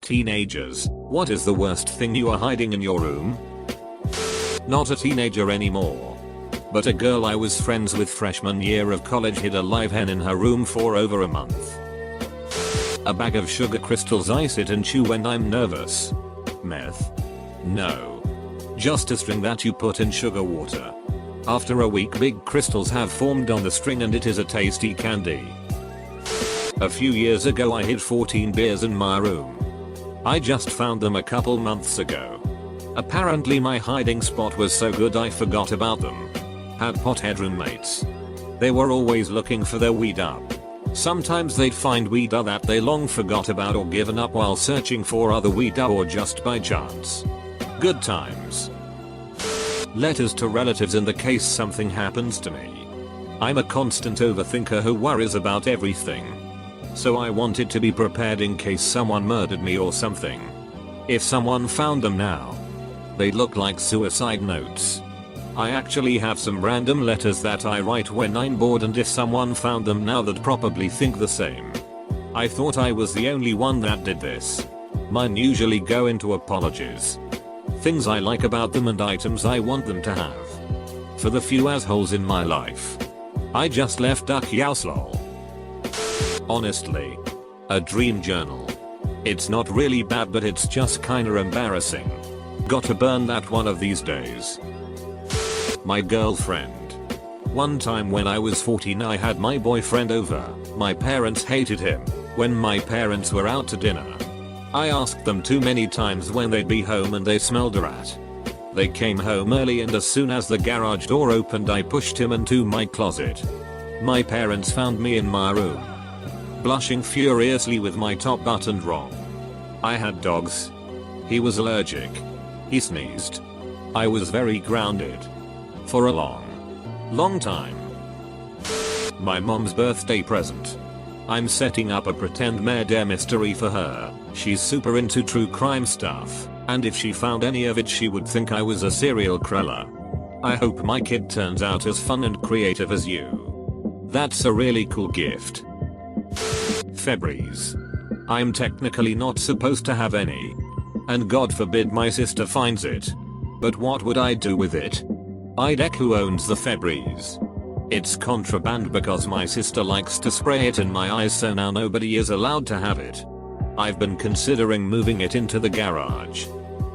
Teenagers, what is the worst thing you are hiding in your room? Not a teenager anymore, but a girl I was friends with freshman year of college hid a live hen in her room for over a month. A bag of sugar crystals I sit and chew when I'm nervous. Meth? No. Just a string that you put in sugar water. After a week big crystals have formed on the string and it is a tasty candy. A few years ago I hid 14 beers in my room. I just found them a couple months ago. Apparently my hiding spot was so good I forgot about them. Had pothead roommates. They were always looking for their weed up. Sometimes they'd find weed that they long forgot about or given up while searching for other weed or just by chance. Good times. Letters to relatives in the case something happens to me. I'm a constant overthinker who worries about everything. So I wanted to be prepared in case someone murdered me or something. If someone found them now, they look like suicide notes. I actually have some random letters that I write when I'm bored, and if someone found them now they'd probably think the same. I thought I was the only one that did this. Mine usually go into apologies. Things I like about them and items I want them to have. For the few assholes in my life. I just left duck youse lol. Honestly. A dream journal. It's not really bad but it's just kinda embarrassing. Got to burn that one of these days. My girlfriend. One time when I was 14 I had my boyfriend over. My parents hated him. When my parents were out to dinner, I asked them too many times when they'd be home and they smelled a rat. They came home early and as soon as the garage door opened I pushed him into my closet. My parents found me in my room, blushing furiously with my top buttoned wrong. I had dogs. He was allergic. He sneezed. I was very grounded. For a long time. My mom's birthday present. I'm setting up a pretend murder mystery for her. She's super into true crime stuff, and if she found any of it she would think I was a serial killer. I hope my kid turns out as fun and creative as you. That's a really cool gift. Februaries. I'm technically not supposed to have any. And God forbid my sister finds it. But what would I do with it? I'd ask who owns the Februaries. It's contraband because my sister likes to spray it in my eyes, so now nobody is allowed to have it. I've been considering moving it into the garage.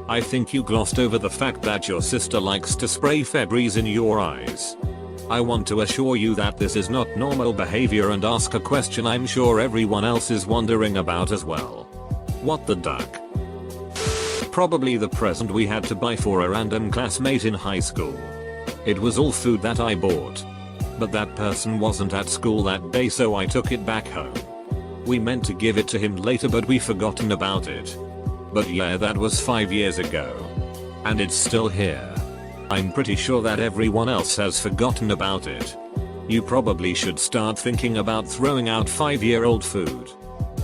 I think you glossed over the fact that your sister likes to spray Februaries in your eyes. I want to assure you that this is not normal behavior and ask a question I'm sure everyone else is wondering about as well. What the duck? Probably the present we had to buy for a random classmate in high school. It was all food that I bought. But that person wasn't at school that day, so I took it back home. We meant to give it to him later but we forgotten about it. But yeah, that was 5 years ago. And it's still here. I'm pretty sure that everyone else has forgotten about it. You probably should start thinking about throwing out 5-year-old food.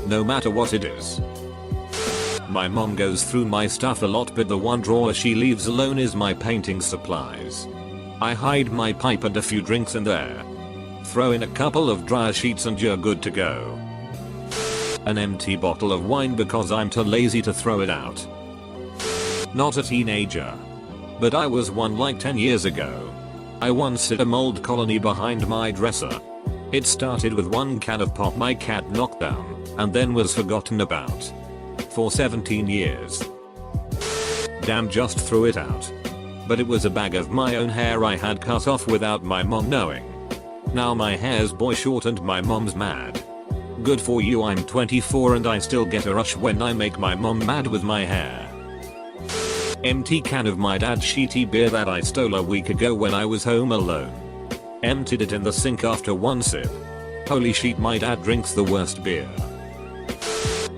No matter what it is. My mom goes through my stuff a lot, but the one drawer she leaves alone is my painting supplies. I hide my pipe and a few drinks in there. Throw in a couple of dryer sheets and you're good to go. An empty bottle of wine because I'm too lazy to throw it out. Not a teenager. But I was one like 10 years ago. I once hid a mold colony behind my dresser. It started with one can of pop my cat knocked down, and then was forgotten about. For 17 years. Damn, just threw it out. But it was a bag of my own hair I had cut off without my mom knowing. Now my hair's boy short and my mom's mad. Good for you, I'm 24 and I still get a rush when I make my mom mad with my hair. Empty can of my dad's shitty beer that I stole a week ago when I was home alone. Emptied it in the sink after one sip. Holy shit, my dad drinks the worst beer.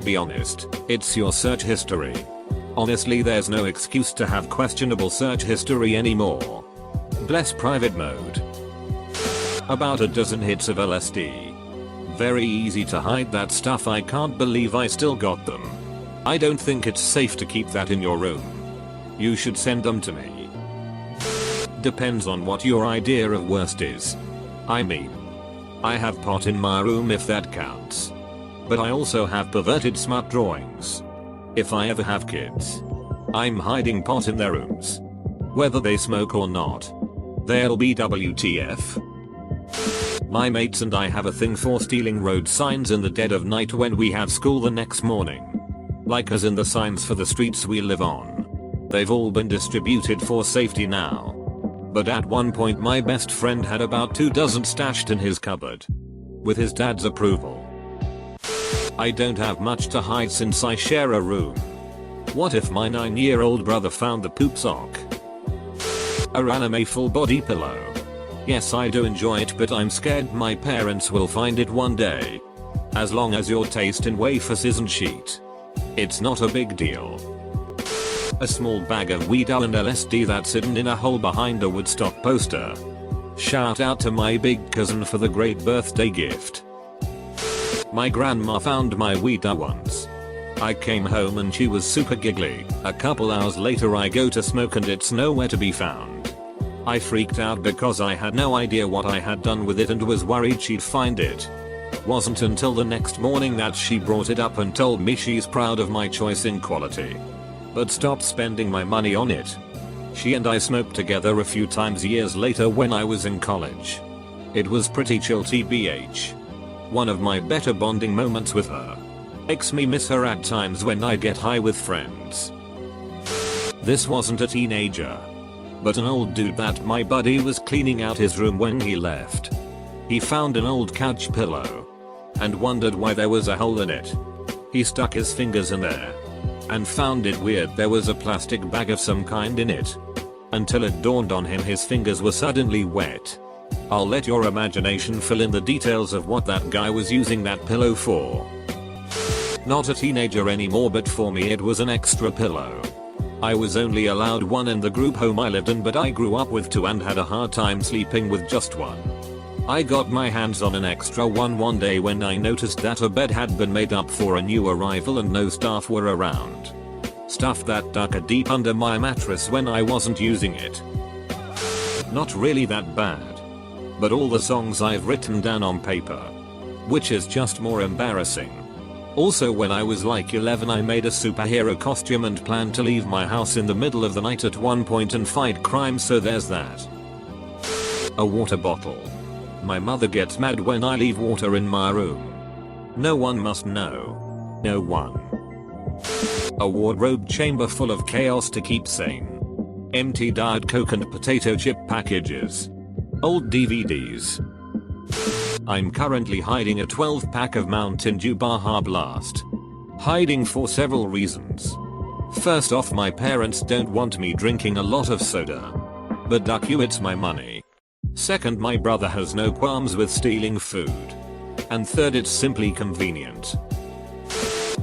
Be honest, it's your search history. Honestly, there's no excuse to have questionable search history anymore. Bless private mode. About a dozen hits of LSD. Very easy to hide that stuff, I can't believe I still got them. I don't think it's safe to keep that in your room. You should send them to me. Depends on what your idea of worst is. I mean, I have pot in my room if that counts. But I also have perverted smut drawings. If I ever have kids, I'm hiding pot in their rooms. Whether they smoke or not. They'll be WTF. My mates and I have a thing for stealing road signs in the dead of night when we have school the next morning. Like as in the signs for the streets we live on. They've all been distributed for safety now. But at one point my best friend had about 2 dozen stashed in his cupboard. With his dad's approval. I don't have much to hide since I share a room. What if my 9-year-old brother found the poop sock? A anime full body pillow. Yes, I do enjoy it, but I'm scared my parents will find it one day. As long as your taste in wafers isn't shit, it's not a big deal. A small bag of weed and LSD that's hidden in a hole behind a Woodstock poster. Shout out to my big cousin for the great birthday gift. My grandma found my weed once. I came home and she was super giggly. A couple hours later I go to smoke and it's nowhere to be found. I freaked out because I had no idea what I had done with it and was worried she'd find it. Wasn't until the next morning that she brought it up and told me she's proud of my choice in quality. But stopped spending my money on it. She and I smoked together a few times years later when I was in college. It was pretty chill tbh. One of my better bonding moments with her. Makes me miss her at times when I get high with friends. This wasn't a teenager, but an old dude that my buddy was cleaning out his room when he left. He found an old couch pillow and wondered why there was a hole in it. He stuck his fingers in there and found it weird there was a plastic bag of some kind in it. Until it dawned on him his fingers were suddenly wet. I'll let your imagination fill in the details of what that guy was using that pillow for. Not a teenager anymore, but for me it was an extra pillow. I was only allowed one in the group home I lived in, but I grew up with 2 and had a hard time sleeping with just one. I got my hands on an extra one day when I noticed that a bed had been made up for a new arrival and no staff were around. Stuff that dug deep under my mattress when I wasn't using it. Not really that bad. But all the songs I've written down on paper. Which is just more embarrassing. Also, when I was like 11 I made a superhero costume and planned to leave my house in the middle of the night at one point and fight crime, so there's that. A water bottle. My mother gets mad when I leave water in my room. No one must know. No one. A wardrobe chamber full of chaos to keep sane. Empty Diet Coke and potato chip packages. Old DVDs. I'm currently hiding a 12-pack of Mountain Dew Baja Blast. Hiding for several reasons. First off, my parents don't want me drinking a lot of soda. But duck you, it's my money. Second, my brother has no qualms with stealing food. And third, it's simply convenient.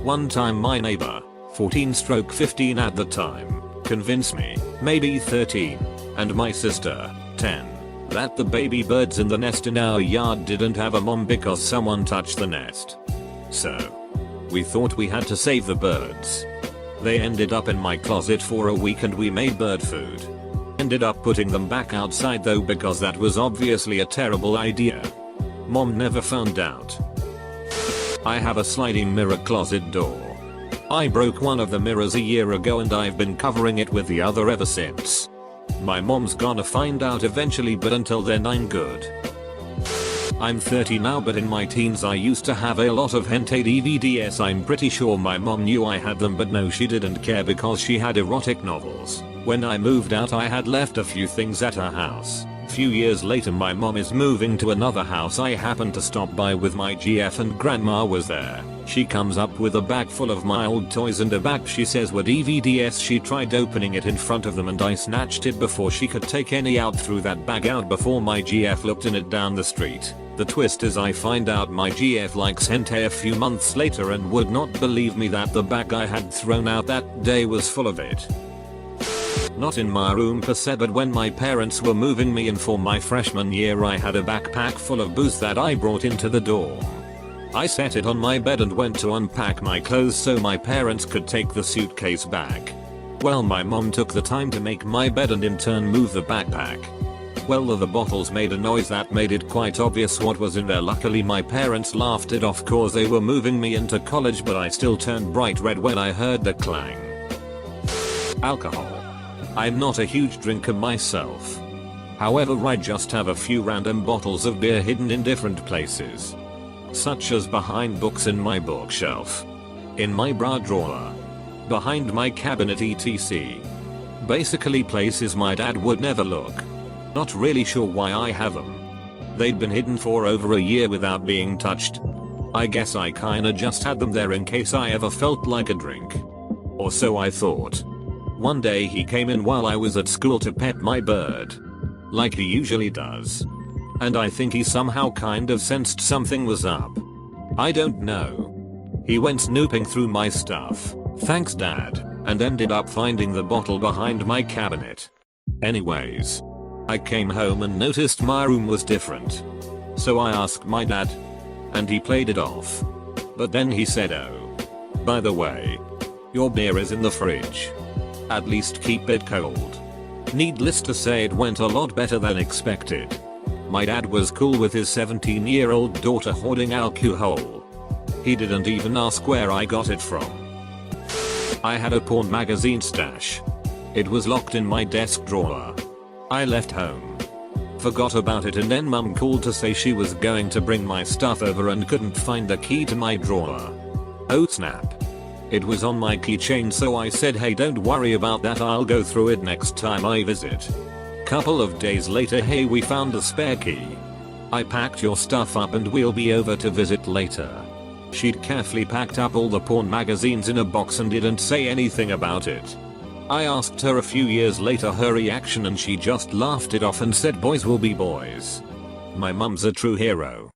One time my neighbor, 14/15 at the time, convinced me, maybe 13, and my sister, 10. That the baby birds in the nest in our yard didn't have a mom because someone touched the nest. So, we thought we had to save the birds. They ended up in my closet for a week and we made bird food. Ended up putting them back outside though because that was obviously a terrible idea. Mom never found out. I have a sliding mirror closet door. I broke one of the mirrors a year ago and I've been covering it with the other ever since. My mom's gonna find out eventually, but until then I'm good. I'm 30 now, but in my teens I used to have a lot of hentai DVDs. I'm pretty sure my mom knew I had them, but no, she didn't care because she had erotic novels. When I moved out I had left a few things at her house. Few years later my mom is moving to another house. I happened to stop by with my GF and grandma was there. She comes up with a bag full of my old toys and a bag she says were DVDs. She tried opening it in front of them and I snatched it before she could take any out, threw that bag out before my GF looked in it down the street. The twist is I find out my GF likes hentai a few months later and would not believe me that the bag I had thrown out that day was full of it. Not in my room per se, but when my parents were moving me in for my freshman year I had a backpack full of booze that I brought into the dorm. I set it on my bed and went to unpack my clothes so my parents could take the suitcase back. Well, my mom took the time to make my bed and in turn move the backpack. 12 of the bottles made a noise that made it quite obvious what was in there. Luckily my parents laughed it off cause they were moving me into college, but I still turned bright red when I heard the clang. Alcohol. I'm not a huge drinker myself. However, I just have a few random bottles of beer hidden in different places. Such as behind books in my bookshelf, in my bra drawer, behind my cabinet, etc. Basically places my dad would never look. Not really sure why I have them. They'd been hidden for over a year without being touched. I guess I kinda just had them there in case I ever felt like a drink. Or so I thought. One day he came in while I was at school to pet my bird. Like he usually does. And I think he somehow kind of sensed something was up. I don't know. He went snooping through my stuff, thanks dad, and ended up finding the bottle behind my cabinet. Anyways, I came home and noticed my room was different. So I asked my dad, and he played it off. But then he said, "Oh, by the way, your beer is in the fridge. At least keep it cold." Needless to say, it went a lot better than expected. My dad was cool with his 17-year-old daughter hoarding alcohol. He didn't even ask where I got it from. I had a porn magazine stash. It was locked in my desk drawer. I left home, forgot about it, and then mum called to say she was going to bring my stuff over and couldn't find the key to my drawer. Oh snap. It was on my keychain, so I said, "Hey, don't worry about that, I'll go through it next time I visit." Couple of days later, "Hey, we found the spare key. I packed your stuff up and we'll be over to visit later." She'd carefully packed up all the porn magazines in a box and didn't say anything about it. I asked her a few years later her reaction, and she just laughed it off and said, "Boys will be boys." My mum's a true hero.